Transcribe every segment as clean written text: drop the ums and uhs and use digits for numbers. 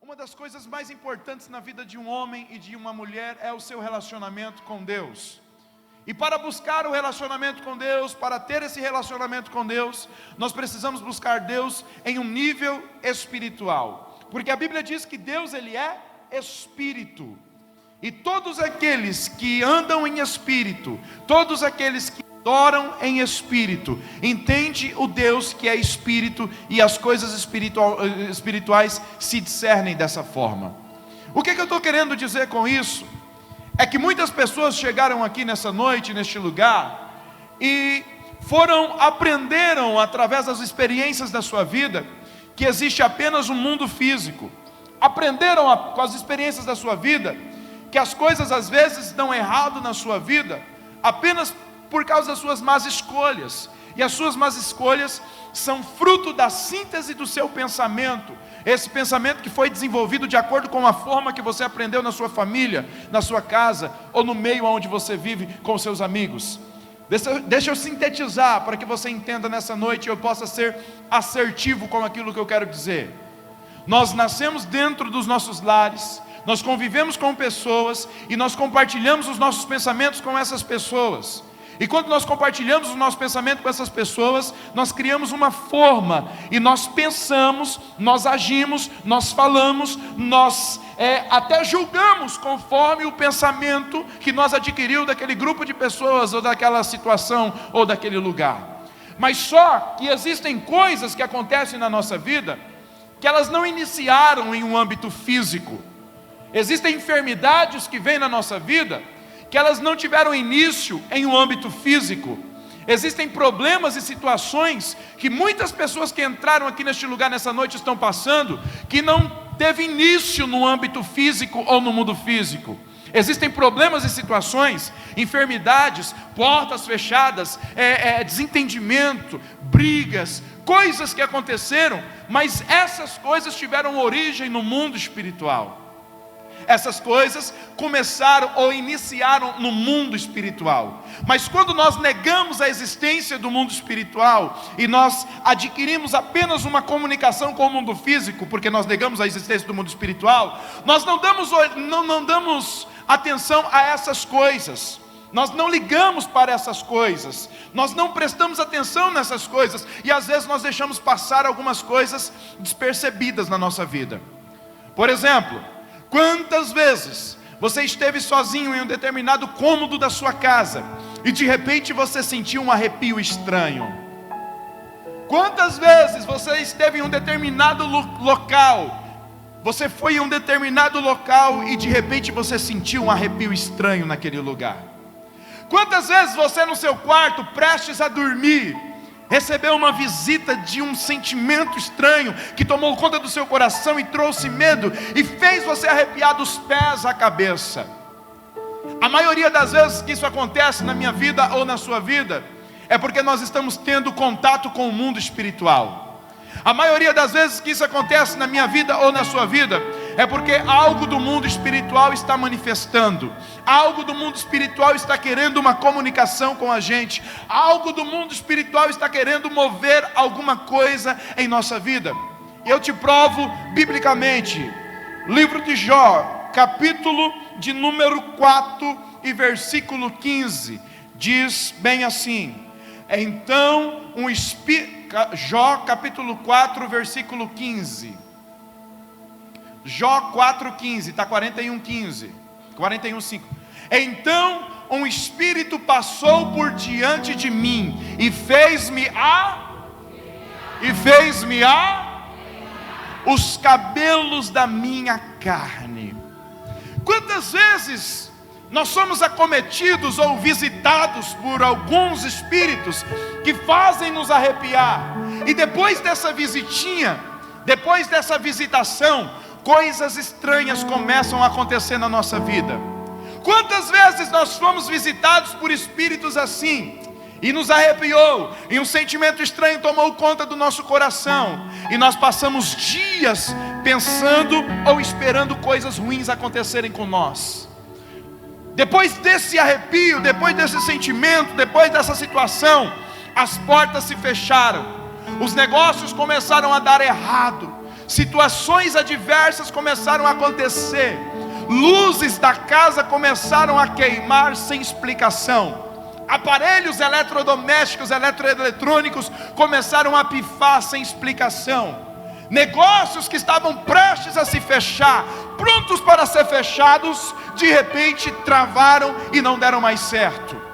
Uma das coisas mais importantes na vida de um homem e de uma mulher é o seu relacionamento com Deus. E para buscar o relacionamento com Deus, para ter esse relacionamento com Deus, nós precisamos buscar Deus em um nível espiritual. Porque a Bíblia diz que Deus, Ele é Espírito. E todos aqueles que andam em Espírito, todos aqueles que adoram em Espírito, entende o Deus que é Espírito, e as coisas espirituais se discernem dessa forma. O que eu estou querendo dizer com isso? É que muitas pessoas chegaram aqui nessa noite, neste lugar, e aprenderam através das experiências da sua vida, que existe apenas um mundo físico. Aprenderam com as experiências da sua vida, que as coisas às vezes dão errado na sua vida, apenas por causa das suas más escolhas. E as suas más escolhas são fruto da síntese do seu pensamento. Esse pensamento que foi desenvolvido de acordo com a forma que você aprendeu na sua família, na sua casa, ou no meio onde você vive com os seus amigos. Deixa eu sintetizar para que você entenda nessa noite e eu possa ser assertivo com aquilo que eu quero dizer. Nós nascemos dentro dos nossos lares, nós convivemos com pessoas e nós compartilhamos os nossos pensamentos com essas pessoas. E quando nós compartilhamos o nosso pensamento com essas pessoas, nós criamos uma forma, e nós pensamos, nós agimos, nós falamos, nós até julgamos conforme o pensamento que nós adquiriu daquele grupo de pessoas, ou daquela situação, ou daquele lugar. Mas só que existem coisas que acontecem na nossa vida, que elas não iniciaram em um âmbito físico. Existem enfermidades que vêm na nossa vida, que elas não tiveram início em um âmbito físico. Existem problemas e situações que muitas pessoas que entraram aqui neste lugar nessa noite estão passando, que não teve início no âmbito físico ou no mundo físico. Existem problemas e situações, enfermidades, portas fechadas, desentendimento, brigas, coisas que aconteceram, mas essas coisas tiveram origem no mundo espiritual. Essas coisas começaram ou iniciaram no mundo espiritual. Mas quando nós negamos a existência do mundo espiritual e nós adquirimos apenas uma comunicação com o mundo físico, porque nós negamos a existência do mundo espiritual, nós não damos atenção a essas coisas. Nós não ligamos para essas coisas, nós não prestamos atenção nessas coisas, e às vezes nós deixamos passar algumas coisas despercebidas na nossa vida. Por exemplo, quantas vezes você esteve sozinho em um determinado cômodo da sua casa e de repente você sentiu um arrepio estranho? Quantas vezes você esteve em um determinado local, você foi em um determinado local e de repente você sentiu um arrepio estranho naquele lugar? Quantas vezes você no seu quarto, prestes a dormir, recebeu uma visita de um sentimento estranho que tomou conta do seu coração e trouxe medo e fez você arrepiar dos pés à cabeça? A maioria das vezes que isso acontece na minha vida ou na sua vida é porque nós estamos tendo contato com o mundo espiritual. A maioria das vezes que isso acontece na minha vida ou na sua vida é porque algo do mundo espiritual está manifestando, algo do mundo espiritual está querendo uma comunicação com a gente, algo do mundo espiritual está querendo mover alguma coisa em nossa vida. Eu te provo biblicamente. Livro de Jó, capítulo de número 4 e versículo 15, diz bem assim: então Jó capítulo 4 versículo 15, Jó 4,15, está 41,15, 41,5. Então um espírito passou por diante de mim e fez-me os cabelos da minha carne. Quantas vezes nós somos acometidos ou visitados por alguns espíritos que fazem nos arrepiar, e depois dessa visitinha, depois dessa visitação, coisas estranhas começam a acontecer na nossa vida. Quantas vezes nós fomos visitados por espíritos assim, e nos arrepiou, e um sentimento estranho tomou conta do nosso coração, e nós passamos dias pensando ou esperando coisas ruins acontecerem com nós. Depois desse arrepio, depois desse sentimento, depois dessa situação, as portas se fecharam, os negócios começaram a dar errado, situações adversas começaram a acontecer, luzes da casa começaram a queimar sem explicação, aparelhos eletrodomésticos, eletroeletrônicos começaram a pifar sem explicação, negócios que estavam prestes a se fechar, prontos para ser fechados, de repente travaram e não deram mais certo.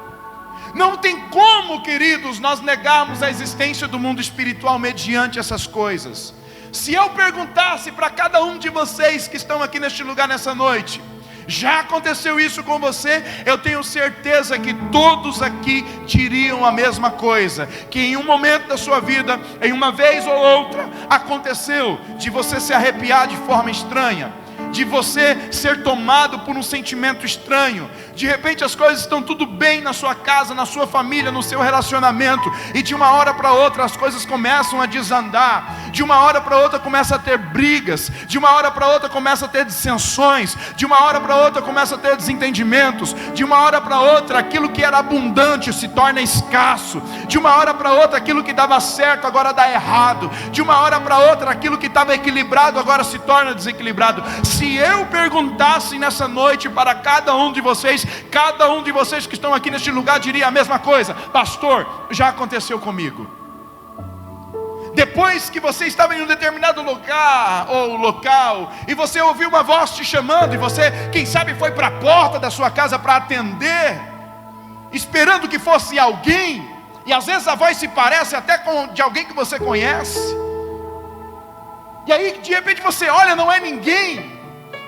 Não tem como, queridos, nós negarmos a existência do mundo espiritual mediante essas coisas. Se eu perguntasse para cada um de vocês que estão aqui neste lugar nessa noite, já aconteceu isso com você? Eu tenho certeza que todos aqui diriam a mesma coisa, que em um momento da sua vida, em uma vez ou outra, aconteceu de você se arrepiar de forma estranha, de você ser tomado por um sentimento estranho. De repente as coisas estão tudo bem na sua casa, na sua família, no seu relacionamento, e de uma hora para outra as coisas começam a desandar, de uma hora para outra começa a ter brigas, de uma hora para outra começa a ter dissensões, de uma hora para outra começa a ter desentendimentos, de uma hora para outra aquilo que era abundante se torna escasso, de uma hora para outra aquilo que dava certo agora dá errado, de uma hora para outra aquilo que estava equilibrado agora se torna desequilibrado. Se eu perguntasse nessa noite para cada um de vocês que estão aqui neste lugar diria a mesma coisa: pastor, já aconteceu comigo. Depois que você estava em um determinado lugar ou local, e você ouviu uma voz te chamando, e você, quem sabe, foi para a porta da sua casa para atender, esperando que fosse alguém, e às vezes a voz se parece até com de alguém que você conhece, e aí de repente você olha, não é ninguém.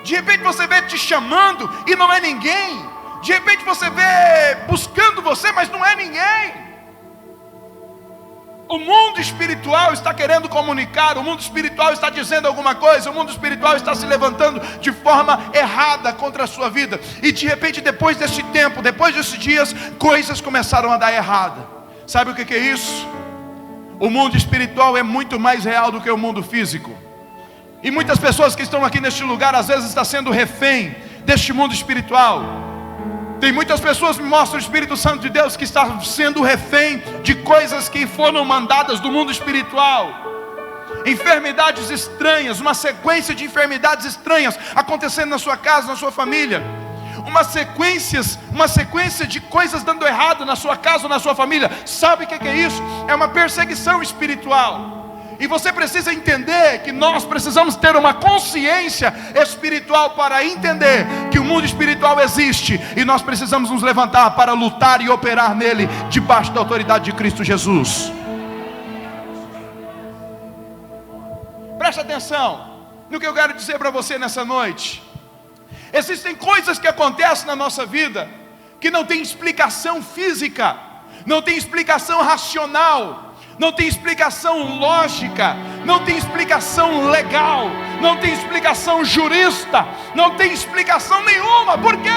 De repente você vê te chamando e não é ninguém. De repente você vê buscando você, mas não é ninguém. O mundo espiritual está querendo comunicar, o mundo espiritual está dizendo alguma coisa, o mundo espiritual está se levantando de forma errada contra a sua vida. E de repente, depois desse tempo, depois desses dias, coisas começaram a dar errada. Sabe o que é isso? O mundo espiritual é muito mais real do que o mundo físico. E muitas pessoas que estão aqui neste lugar, às vezes está sendo refém deste mundo espiritual. Tem muitas pessoas, me mostra o Espírito Santo de Deus, que está sendo refém de coisas que foram mandadas do mundo espiritual. Enfermidades estranhas, uma sequência de enfermidades estranhas acontecendo na sua casa, na sua família. Uma sequência de coisas dando errado na sua casa ou na sua família. Sabe o que é isso? É uma perseguição espiritual. E você precisa entender que nós precisamos ter uma consciência espiritual para entender que o mundo espiritual existe, e nós precisamos nos levantar para lutar e operar nele, debaixo da autoridade de Cristo Jesus. Preste atenção no que eu quero dizer para você nessa noite. Existem coisas que acontecem na nossa vida que não tem explicação física, não tem explicação racional, não tem explicação lógica, não tem explicação legal, não tem explicação jurista, não tem explicação nenhuma. Por quê?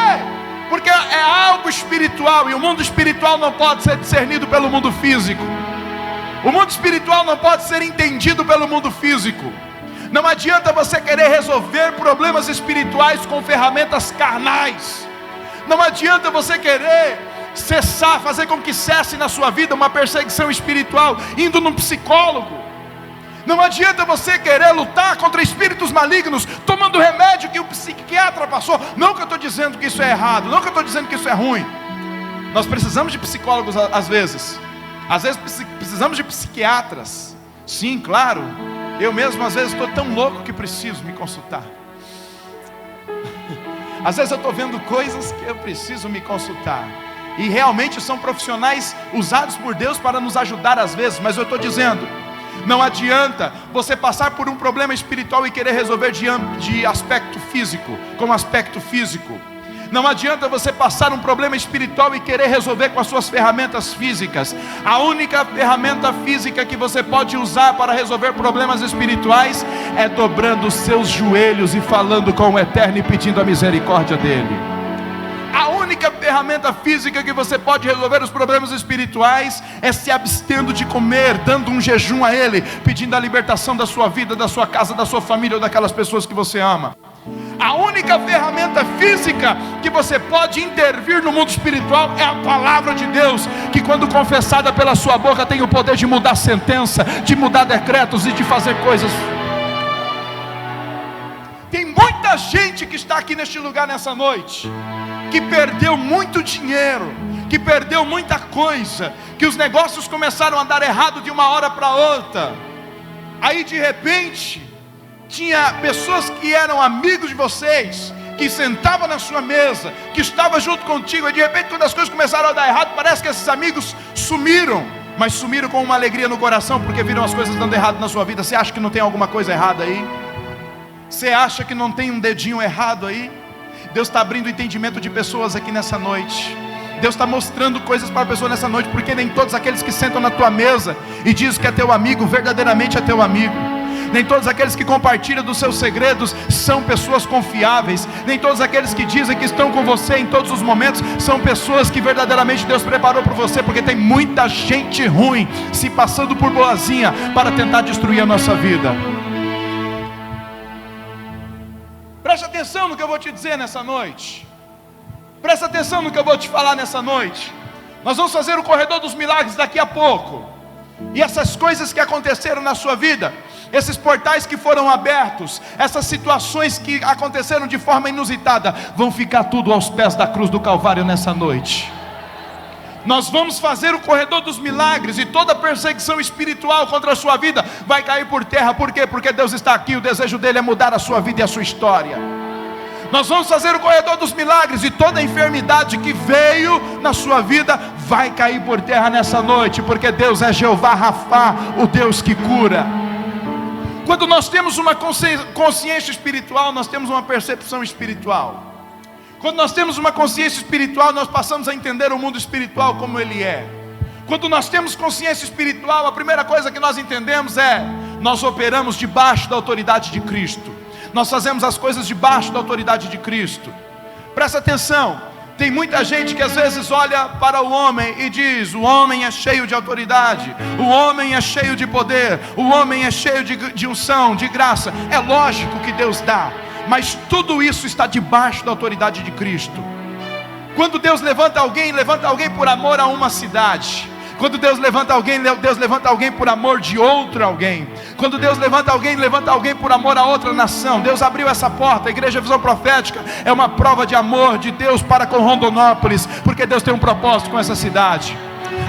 Porque é algo espiritual, e o mundo espiritual não pode ser discernido pelo mundo físico. O mundo espiritual não pode ser entendido pelo mundo físico. Não adianta você querer resolver problemas espirituais com ferramentas carnais. Não adianta você querer cessar, fazer com que cesse na sua vida uma perseguição espiritual indo num psicólogo. Não adianta você querer lutar contra espíritos malignos tomando remédio que o psiquiatra passou. Não que eu estou dizendo que isso é errado, não que eu estou dizendo que isso é ruim. Nós precisamos de psicólogos às vezes precisamos de psiquiatras. Sim, claro. Eu mesmo às vezes estou tão louco que preciso me consultar. Às vezes eu estou vendo coisas que eu preciso me consultar. E realmente são profissionais usados por Deus para nos ajudar às vezes. Mas eu estou dizendo, não adianta você passar por um problema espiritual e querer resolver de aspecto físico, com aspecto físico. Não adianta você passar um problema espiritual e querer resolver com as suas ferramentas físicas. A única ferramenta física que você pode usar para resolver problemas espirituais é dobrando os seus joelhos e falando com o Eterno e pedindo a misericórdia dele. A única ferramenta física que você pode resolver os problemas espirituais é se abstendo de comer, dando um jejum a Ele, pedindo a libertação da sua vida, da sua casa, da sua família ou daquelas pessoas que você ama. A única ferramenta física que você pode intervir no mundo espiritual é a palavra de Deus, que quando confessada pela sua boca tem o poder de mudar sentença, de mudar decretos e de fazer coisas. Tem muita gente que está aqui neste lugar nessa noite, que perdeu muito dinheiro, que perdeu muita coisa, que os negócios começaram a dar errado de uma hora para outra. Aí de repente, tinha pessoas que eram amigos de vocês, que sentavam na sua mesa, que estavam junto contigo, e de repente quando as coisas começaram a dar errado, parece que esses amigos sumiram, mas sumiram com uma alegria no coração, porque viram as coisas dando errado na sua vida. Você acha que não tem alguma coisa errada aí? Você acha que não tem um dedinho errado aí? Deus está abrindo o entendimento de pessoas aqui nessa noite. Deus está mostrando coisas para a pessoa nessa noite, porque nem todos aqueles que sentam na tua mesa e dizem que é teu amigo, verdadeiramente é teu amigo. Nem todos aqueles que compartilham dos seus segredos são pessoas confiáveis. Nem todos aqueles que dizem que estão com você em todos os momentos são pessoas que verdadeiramente Deus preparou para você, porque tem muita gente ruim se passando por boazinha para tentar destruir a nossa vida. Preste atenção no que eu vou te dizer nessa noite. Presta atenção no que eu vou te falar nessa noite. Nós vamos fazer o corredor dos milagres daqui a pouco. E essas coisas que aconteceram na sua vida, esses portais que foram abertos, essas situações que aconteceram de forma inusitada, vão ficar tudo aos pés da cruz do Calvário nessa noite. Nós vamos fazer o corredor dos milagres, e toda perseguição espiritual contra a sua vida vai cair por terra. Por quê? Porque Deus está aqui, o desejo dele é mudar a sua vida e a sua história. Nós vamos fazer o corredor dos milagres, e toda enfermidade que veio na sua vida vai cair por terra nessa noite, porque Deus é Jeová Rafá, o Deus que cura. Quando nós temos uma consciência espiritual, nós temos uma percepção espiritual. Quando nós temos uma consciência espiritual, nós passamos a entender o mundo espiritual como ele é. Quando nós temos consciência espiritual, a primeira coisa que nós entendemos é: nós operamos debaixo da autoridade de Cristo. Nós fazemos as coisas debaixo da autoridade de Cristo. Presta atenção, tem muita gente que às vezes olha para o homem e diz: o homem é cheio de autoridade, o homem é cheio de poder, o homem é cheio de unção, de graça. É lógico que Deus dá, mas tudo isso está debaixo da autoridade de Cristo. Quando Deus levanta alguém por amor a uma cidade. Quando Deus levanta alguém por amor de outro alguém. Quando Deus levanta alguém por amor a outra nação. Deus abriu essa porta. A Igreja Visão Profética é uma prova de amor de Deus para com Rondonópolis, porque Deus tem um propósito com essa cidade.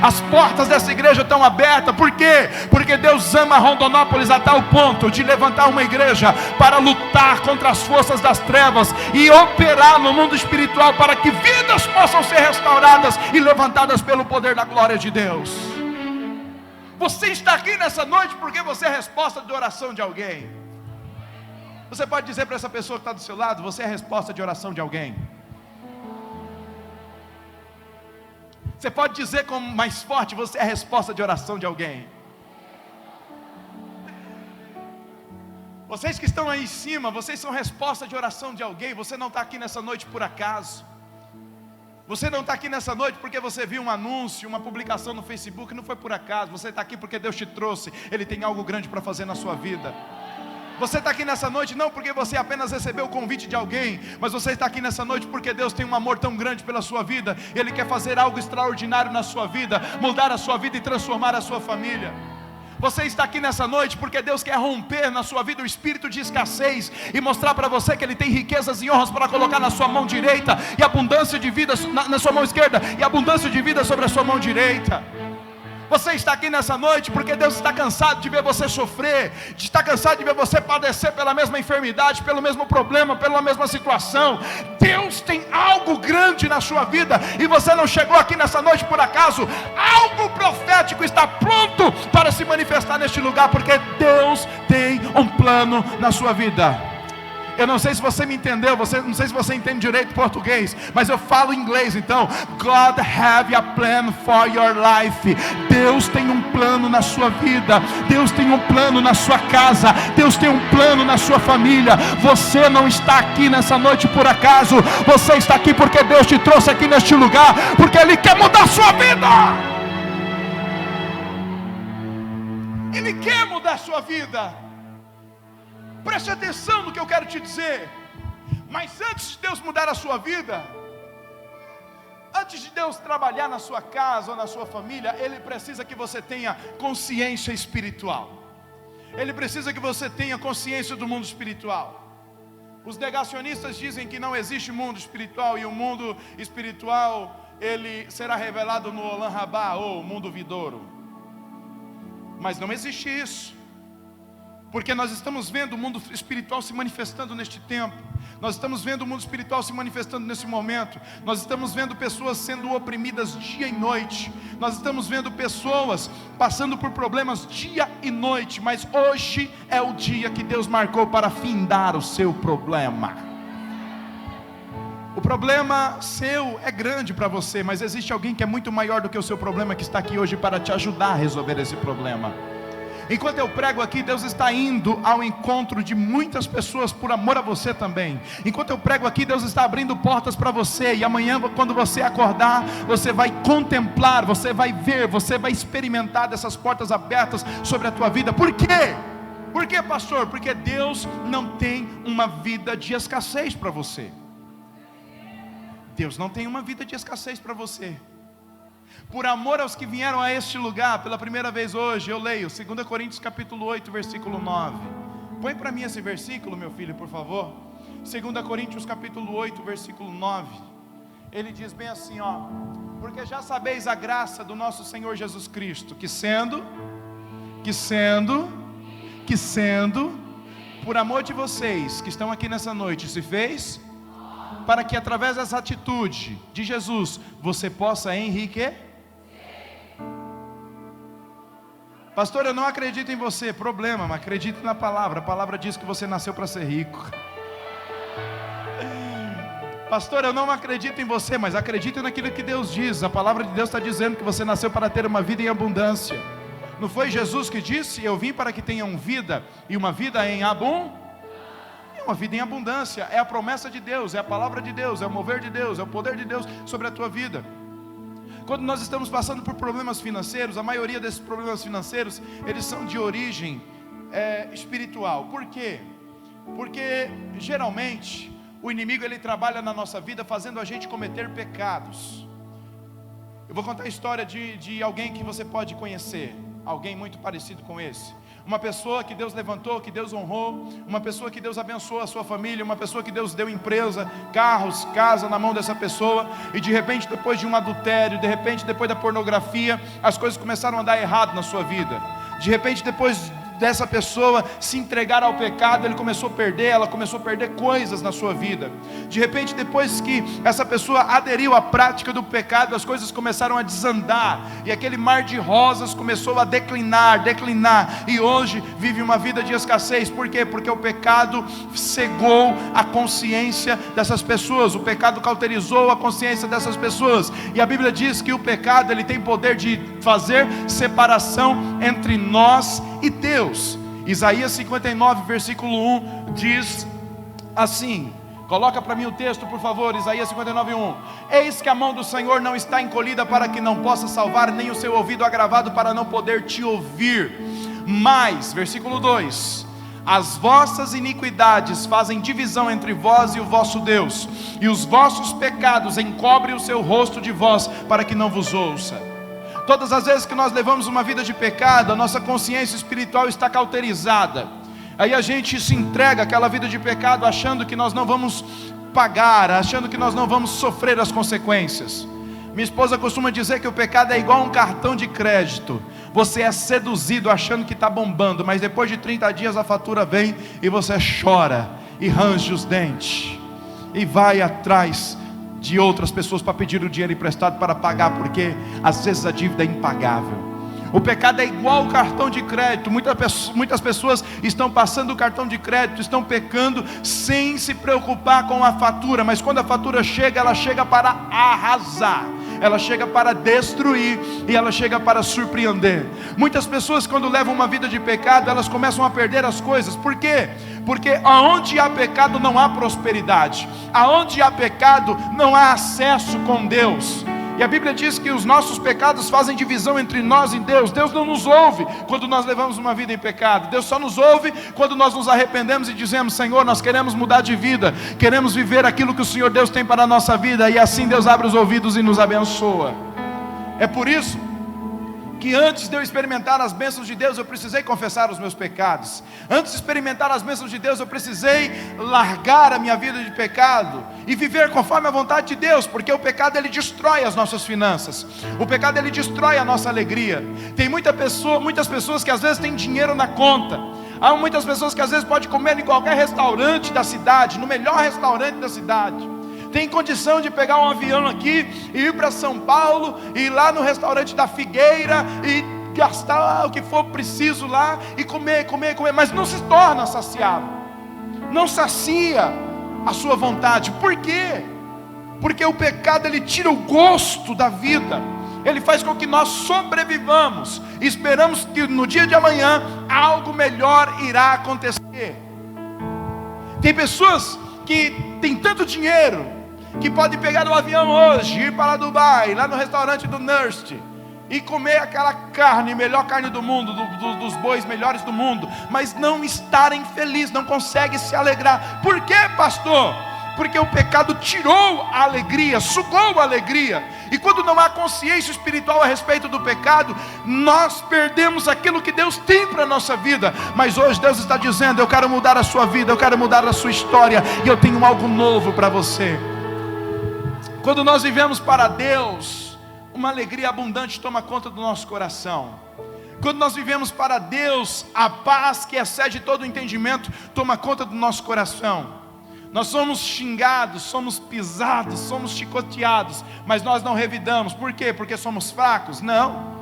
As portas dessa igreja estão abertas. Por quê? Porque Deus ama Rondonópolis a tal ponto de levantar uma igreja para lutar contra as forças das trevas e operar no mundo espiritual para que vidas possam ser restauradas e levantadas pelo poder da glória de Deus. Você está aqui nessa noite porque você é a resposta de oração de alguém. Você pode dizer para essa pessoa que está do seu lado: você é a resposta de oração de alguém. Você pode dizer com mais forte: você é a resposta de oração de alguém. Vocês que estão aí em cima, vocês são resposta de oração de alguém. Você não está aqui nessa noite por acaso. Você não está aqui nessa noite porque você viu um anúncio, uma publicação no Facebook. Não foi por acaso. Você está aqui porque Deus te trouxe. Ele tem algo grande para fazer na sua vida. Você está aqui nessa noite não porque você apenas recebeu o convite de alguém, mas você está aqui nessa noite porque Deus tem um amor tão grande pela sua vida. Ele quer fazer algo extraordinário na sua vida, mudar a sua vida e transformar a sua família. Você está aqui nessa noite porque Deus quer romper na sua vida o espírito de escassez e mostrar para você que Ele tem riquezas e honras para colocar na sua mão direita e abundância de vida na sua mão esquerda e abundância de vida sobre a sua mão direita. Você está aqui nessa noite porque Deus está cansado de ver você sofrer, está cansado de ver você padecer pela mesma enfermidade, pelo mesmo problema, pela mesma situação. Deus tem algo grande na sua vida e você não chegou aqui nessa noite por acaso. Algo profético está pronto para se manifestar neste lugar, porque Deus tem um plano na sua vida. Eu não sei se você me entendeu, não sei se você entende direito português, mas eu falo inglês, então. God have a plan for your life. Deus tem um plano na sua vida. Deus tem um plano na sua casa. Deus tem um plano na sua família. Você não está aqui nessa noite por acaso. Você está aqui porque Deus te trouxe aqui neste lugar, porque Ele quer mudar a sua vida. Ele quer mudar a sua vida. Preste atenção no que eu quero te dizer. Mas antes de Deus mudar a sua vida, antes de Deus trabalhar na sua casa ou na sua família, Ele precisa que você tenha consciência espiritual. Ele precisa que você tenha consciência do mundo espiritual. Os negacionistas dizem que não existe mundo espiritual, e o mundo espiritual ele será revelado no Olam Rabá, ou mundo vidouro. Mas não existe isso, porque nós estamos vendo o mundo espiritual se manifestando neste tempo. Nós estamos vendo o mundo espiritual se manifestando nesse momento. Nós estamos vendo pessoas sendo oprimidas dia e noite. Nós estamos vendo pessoas passando por problemas dia e noite. Mas hoje é o dia que Deus marcou para findar o seu problema. O problema seu é grande para você, mas existe alguém que é muito maior do que o seu problema, que está aqui hoje para te ajudar a resolver esse problema. Enquanto eu prego aqui, Deus está indo ao encontro de muitas pessoas por amor a você também. Enquanto eu prego aqui, Deus está abrindo portas para você. E amanhã, quando você acordar, você vai contemplar, você vai ver, você vai experimentar dessas portas abertas sobre a tua vida. Por quê? Por quê, pastor? Porque Deus não tem uma vida de escassez para você. Deus não tem uma vida de escassez para você. Por amor aos que vieram a este lugar pela primeira vez hoje, eu leio 2 Coríntios capítulo 8, versículo 9. Põe para mim esse versículo, meu filho, por favor. 2 Coríntios capítulo 8, versículo 9. Ele diz bem assim, ó: porque já sabeis a graça do nosso Senhor Jesus Cristo, que sendo, por amor de vocês que estão aqui nessa noite, se fez, para que através dessa atitude de Jesus, você possa enriquecer. Pastor, eu não acredito em você. Problema, mas acredite na palavra. A palavra diz que você nasceu para ser rico. Pastor, eu não acredito em você, mas acredite naquilo que Deus diz. A palavra de Deus está dizendo que você nasceu para ter uma vida em abundância. Não foi Jesus que disse: eu vim para que tenham vida, e uma vida em abundância? Uma vida em abundância. É a promessa de Deus, é a palavra de Deus, é o mover de Deus, é o poder de Deus sobre a tua vida. Quando nós estamos passando por problemas financeiros, a maioria desses problemas financeiros, eles são de origem espiritual. Por quê? Porque geralmente o inimigo ele trabalha na nossa vida fazendo a gente cometer pecados. Eu vou contar a história de alguém que você pode conhecer, alguém muito parecido com esse. Uma pessoa que Deus levantou, que Deus honrou, uma pessoa que Deus abençoou a sua família, uma pessoa que Deus deu empresa, carros, casa na mão dessa pessoa, e de repente depois de um adultério, de repente depois da pornografia, as coisas começaram a dar errado na sua vida. De repente depois dessa pessoa se entregar ao pecado, ela começou a perder coisas na sua vida. De repente, depois que essa pessoa aderiu à prática do pecado, as coisas começaram a desandar, e aquele mar de rosas começou a declinar, e hoje vive uma vida de escassez. Por quê? Porque o pecado cegou a consciência dessas pessoas, o pecado cauterizou a consciência dessas pessoas, e a Bíblia diz que o pecado ele tem poder de fazer separação entre nós e Deus. Isaías 59 versículo 1 diz assim, coloca para mim o texto por favor, Isaías 59, 1. Eis que a mão do Senhor não está encolhida para que não possa salvar, nem o seu ouvido agravado para não poder te ouvir. Mas, versículo 2: as vossas iniquidades fazem divisão entre vós e o vosso Deus, e os vossos pecados encobrem o seu rosto de vós, para que não vos ouça. Todas as vezes que nós levamos uma vida de pecado, a nossa consciência espiritual está cauterizada. Aí a gente se entrega àquela vida de pecado, achando que nós não vamos pagar, achando que nós não vamos sofrer as consequências. Minha esposa costuma dizer que o pecado é igual a um cartão de crédito. Você é seduzido achando que está bombando, mas depois de 30 dias a fatura vem e você chora e range os dentes e vai atrás de outras pessoas para pedir o dinheiro emprestado para pagar, porque às vezes a dívida é impagável. O pecado é igual ao cartão de crédito. Muitas pessoas estão passando o cartão de crédito, estão pecando sem se preocupar com a fatura, mas quando a fatura chega, ela chega para arrasar, ela chega para destruir, e ela chega para surpreender. Muitas pessoas, quando levam uma vida de pecado, elas começam a perder as coisas. Por quê? Porque aonde há pecado não há prosperidade, aonde há pecado não há acesso com Deus. E a Bíblia diz que os nossos pecados fazem divisão entre nós e Deus. Deus não nos ouve quando nós levamos uma vida em pecado. Deus só nos ouve quando nós nos arrependemos e dizemos: Senhor, nós queremos mudar de vida, queremos viver aquilo que o Senhor Deus tem para a nossa vida. E assim Deus abre os ouvidos e nos abençoa. É por isso que antes de eu experimentar as bênçãos de Deus, eu precisei confessar os meus pecados. Antes de experimentar as bênçãos de Deus, eu precisei largar a minha vida de pecado e viver conforme a vontade de Deus, porque o pecado ele destrói as nossas finanças. O pecado ele destrói a nossa alegria. Tem muitas pessoas que às vezes têm dinheiro na conta. Há muitas pessoas que às vezes podem comer em qualquer restaurante da cidade, no melhor restaurante da cidade. Tem condição de pegar um avião aqui e ir para São Paulo, e ir lá no restaurante da Figueira e gastar o que for preciso lá e comer, mas não se torna saciado, não sacia a sua vontade. Por quê? Porque o pecado ele tira o gosto da vida, ele faz com que nós sobrevivamos e esperamos que no dia de amanhã algo melhor irá acontecer. Tem pessoas que têm tanto dinheiro que pode pegar o avião hoje, ir para Dubai, lá no restaurante do Nurst, e comer aquela carne, melhor carne do mundo, dos bois melhores do mundo, mas não estarem felizes, não conseguem se alegrar. Por quê, pastor? Porque o pecado tirou a alegria, sugou a alegria. E quando não há consciência espiritual a respeito do pecado, nós perdemos aquilo que Deus tem para a nossa vida. Mas hoje Deus está dizendo: eu quero mudar a sua vida, eu quero mudar a sua história, e eu tenho algo novo para você. Quando nós vivemos para Deus, uma alegria abundante toma conta do nosso coração. Quando nós vivemos para Deus, a paz que excede todo o entendimento toma conta do nosso coração. Nós somos xingados, somos pisados, somos chicoteados, mas nós não revidamos. Por quê? Porque somos fracos? Não,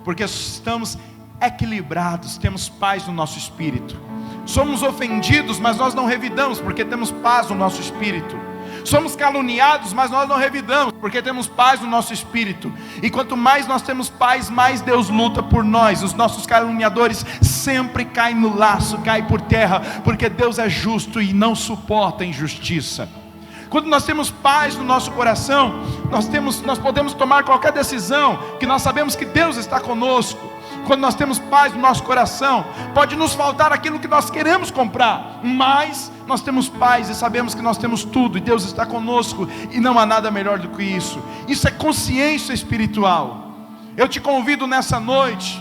porque estamos equilibrados, temos paz no nosso espírito. Somos ofendidos, mas nós não revidamos, porque temos paz no nosso espírito. Somos caluniados, mas nós não revidamos, porque temos paz no nosso espírito. E quanto mais nós temos paz, mais Deus luta por nós. Os nossos caluniadores sempre caem no laço, caem por terra, porque Deus é justo e não suporta injustiça. Quando nós temos paz no nosso coração, nós podemos tomar qualquer decisão, que nós sabemos que Deus está conosco. Quando nós temos paz no nosso coração, pode nos faltar aquilo que nós queremos comprar, mas nós temos paz e sabemos que nós temos tudo, e Deus está conosco, e não há nada melhor do que isso. Isso é consciência espiritual. Eu te convido nessa noite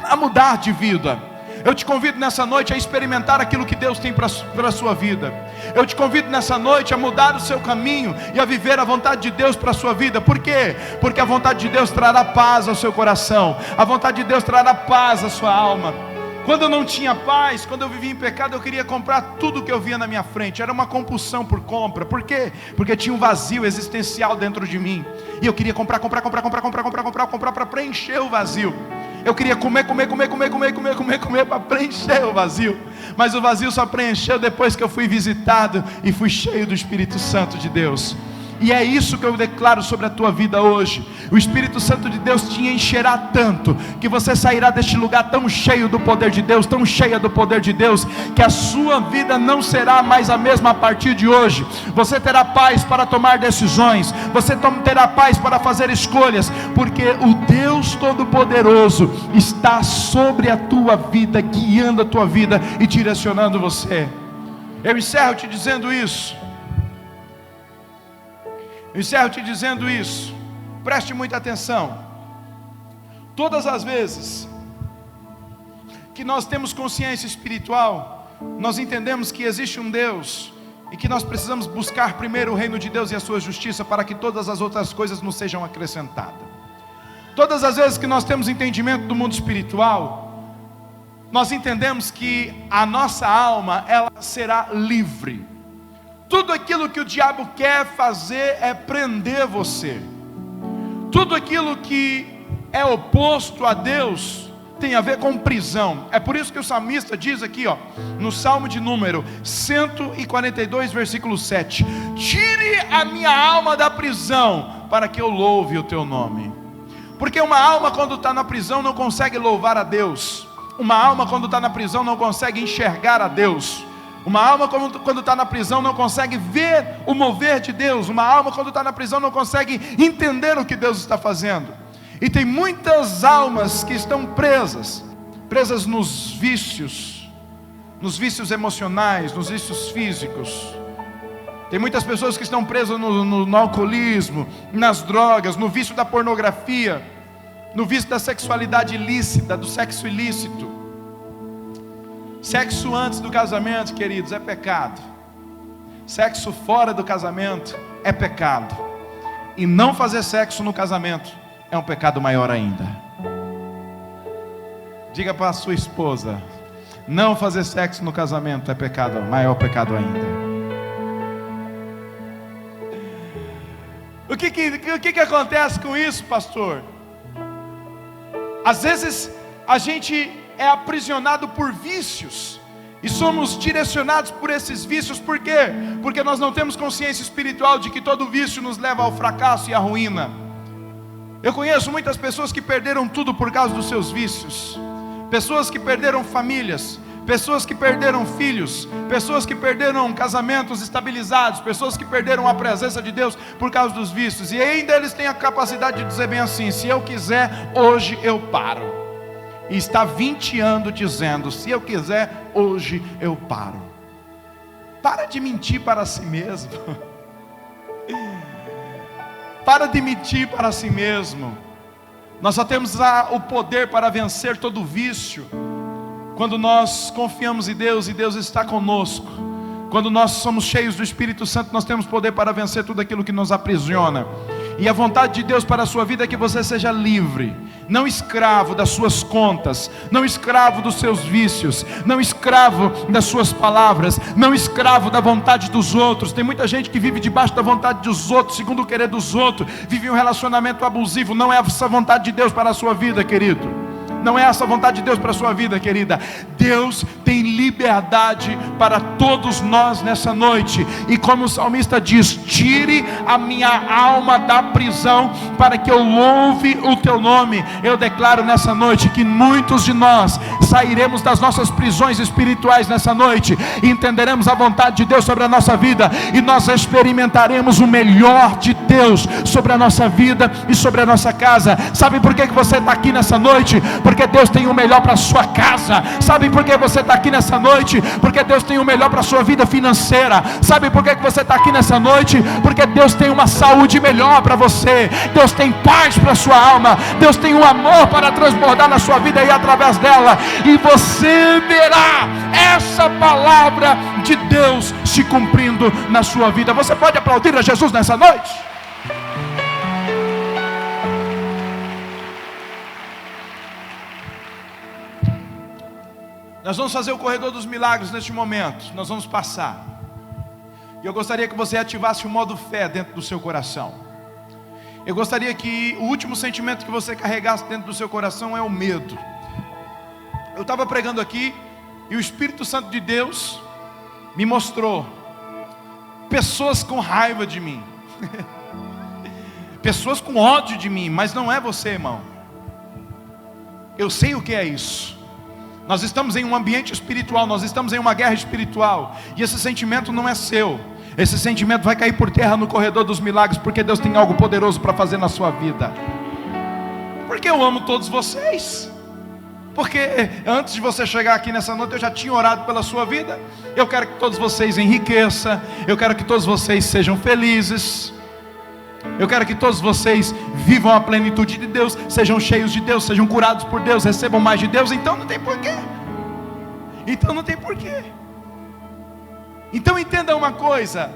a mudar de vida. Eu te convido nessa noite a experimentar aquilo que Deus tem para a sua vida. Eu te convido nessa noite a mudar o seu caminho e a viver a vontade de Deus para a sua vida. Por quê? Porque a vontade de Deus trará paz ao seu coração. A vontade de Deus trará paz à sua alma. Quando eu não tinha paz, quando eu vivia em pecado, eu queria comprar tudo que eu via na minha frente. Era uma compulsão por compra. Por quê? Porque tinha um vazio existencial dentro de mim. E eu queria comprar para preencher o vazio. Eu queria comer para preencher o vazio. Mas o vazio só preencheu depois que eu fui visitado e fui cheio do Espírito Santo de Deus. E é isso que eu declaro sobre a tua vida hoje. O Espírito Santo de Deus te encherá tanto, que você sairá deste lugar tão cheio do poder de Deus, tão cheia do poder de Deus, que a sua vida não será mais a mesma a partir de hoje. Você terá paz para tomar decisões, você terá paz para fazer escolhas, porque o Deus Todo-Poderoso está sobre a tua vida, guiando a tua vida e direcionando você. Eu encerro te dizendo isso. Preste muita atenção. Todas as vezes que nós temos consciência espiritual, nós entendemos que existe um Deus e que nós precisamos buscar primeiro o reino de Deus e a sua justiça, para que todas as outras coisas nos sejam acrescentadas. Todas as vezes que nós temos entendimento do mundo espiritual, nós entendemos que a nossa alma, ela será livre. Tudo aquilo que o diabo quer fazer é prender você. Tudo aquilo que é oposto a Deus tem a ver com prisão. É por isso que o salmista diz aqui, no Salmo de número 142, versículo 7: tire a minha alma da prisão, para que eu louve o teu nome. Porque uma alma, quando está na prisão, não consegue louvar a Deus. Uma alma, quando está na prisão, não consegue enxergar a Deus. Uma alma, quando está na prisão, não consegue ver o mover de Deus. Uma alma, quando está na prisão, não consegue entender o que Deus está fazendo. E tem muitas almas que estão presas nos vícios emocionais, nos vícios físicos. Tem muitas pessoas que estão presas no alcoolismo, nas drogas, no vício da pornografia, no vício da sexualidade ilícita, do sexo ilícito. Sexo antes do casamento, queridos, é pecado. Sexo fora do casamento é pecado. E não fazer sexo no casamento é um pecado maior ainda. Diga para a sua esposa: não fazer sexo no casamento é pecado, maior pecado ainda. O que acontece com isso, pastor? Às vezes a gente é aprisionado por vícios e somos direcionados por esses vícios. Por quê? Porque nós não temos consciência espiritual de que todo vício nos leva ao fracasso e à ruína. Eu conheço muitas pessoas que perderam tudo por causa dos seus vícios. Pessoas que perderam famílias, pessoas que perderam filhos, pessoas que perderam casamentos estabilizados, pessoas que perderam a presença de Deus por causa dos vícios. E ainda eles têm a capacidade de dizer bem assim: se eu quiser, hoje eu paro. E está 20 anos dizendo: se eu quiser, hoje eu paro. Para de mentir para si mesmo. Para de mentir para si mesmo. Nós só temos o poder para vencer todo vício quando nós confiamos em Deus e Deus está conosco. Quando nós somos cheios do Espírito Santo, nós temos poder para vencer tudo aquilo que nos aprisiona. E a vontade de Deus para a sua vida é que você seja livre, não escravo das suas contas, não escravo dos seus vícios, não escravo das suas palavras, não escravo da vontade dos outros. Tem muita gente que vive debaixo da vontade dos outros, segundo o querer dos outros, vive um relacionamento abusivo. Não é essa vontade de Deus para a sua vida, querido. Não é essa a vontade de Deus para a sua vida, querida. Deus tem liberdade para todos nós nessa noite. E como o salmista diz: tire a minha alma da prisão, para que eu louve o teu nome. Eu declaro nessa noite que muitos de nós sairemos das nossas prisões espirituais nessa noite, e entenderemos a vontade de Deus sobre a nossa vida, e nós experimentaremos o melhor de Deus sobre a nossa vida e sobre a nossa casa. Sabe por que você está aqui nessa noite? Porque Deus tem o melhor para a sua casa. Sabe por que você está aqui nessa noite? Porque Deus tem o melhor para a sua vida financeira. Sabe por que você está aqui nessa noite? Porque Deus tem uma saúde melhor para você. Deus tem paz para a sua alma. Deus tem um amor para transbordar na sua vida e através dela. E você verá essa palavra de Deus se cumprindo na sua vida. Você pode aplaudir a Jesus nessa noite? Nós vamos fazer o corredor dos milagres neste momento. Nós vamos passar. E eu gostaria que você ativasse o modo fé dentro do seu coração. Eu gostaria que o último sentimento que você carregasse dentro do seu coração é o medo. Eu estava pregando aqui e o Espírito Santo de Deus me mostrou pessoas com raiva de mim. Pessoas com ódio de mim, mas não é você, irmão. Eu sei o que é isso. Nós estamos em um ambiente espiritual, nós estamos em uma guerra espiritual, e esse sentimento não é seu. Esse sentimento vai cair por terra no corredor dos milagres, porque Deus tem algo poderoso para fazer na sua vida. Porque eu amo todos vocês. Porque antes de você chegar aqui nessa noite, eu já tinha orado pela sua vida. Eu quero que todos vocês enriqueçam. Eu quero que todos vocês sejam felizes. Eu quero que todos vocês vivam a plenitude de Deus, sejam cheios de Deus, sejam curados por Deus, recebam mais de Deus. Então não tem porquê. Então entenda uma coisa: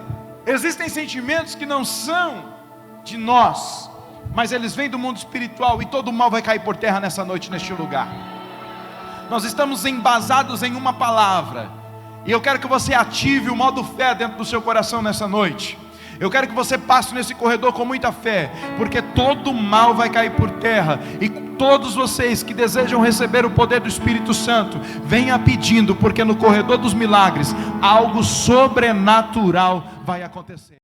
existem sentimentos que não são de nós, mas eles vêm do mundo espiritual, e todo mal vai cair por terra nessa noite, neste lugar. Nós estamos embasados em uma palavra, e eu quero que você ative o modo fé dentro do seu coração nessa noite. Eu quero que você passe nesse corredor com muita fé, porque todo mal vai cair por terra. E todos vocês que desejam receber o poder do Espírito Santo, venha pedindo, porque no corredor dos milagres algo sobrenatural vai acontecer.